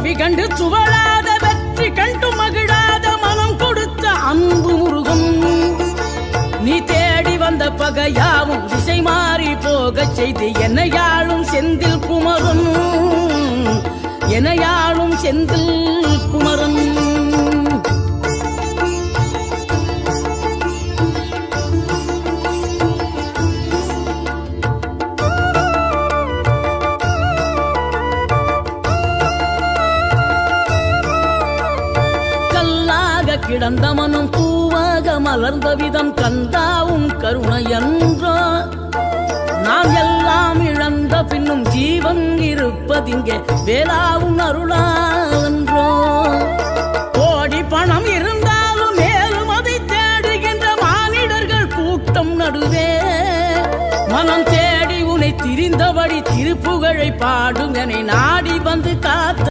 தோல்வி கண்டு சுவழாத வெற்றி கண்டு மகிழாத மனம் கொடுத்த அன்பு முருகன். நீ தேடி வந்த பகையாவும் திசை மாறி போகச் செய்து என்னையாளும் செந்தில் குமரன், என்னையாளும் செந்தில் குமரன். கிடந்த மனம் பூவாக மலர்ந்த விதம் கந்தாவும் கருணை என்றோ. நாம் எல்லாம் இழந்த பின்னும் ஜீவன் இருப்பதிங்கே வேளாவும் அருளாவென்றோ. கோடி பணம் இருந்தாலும் மேலும் அதை தேடுகின்ற மானிடர்கள் கூட்டம் நடுவே மனம் தேடி உனை திரிந்தபடி திருப்புகழை பாடும் என நாடி வந்து காத்த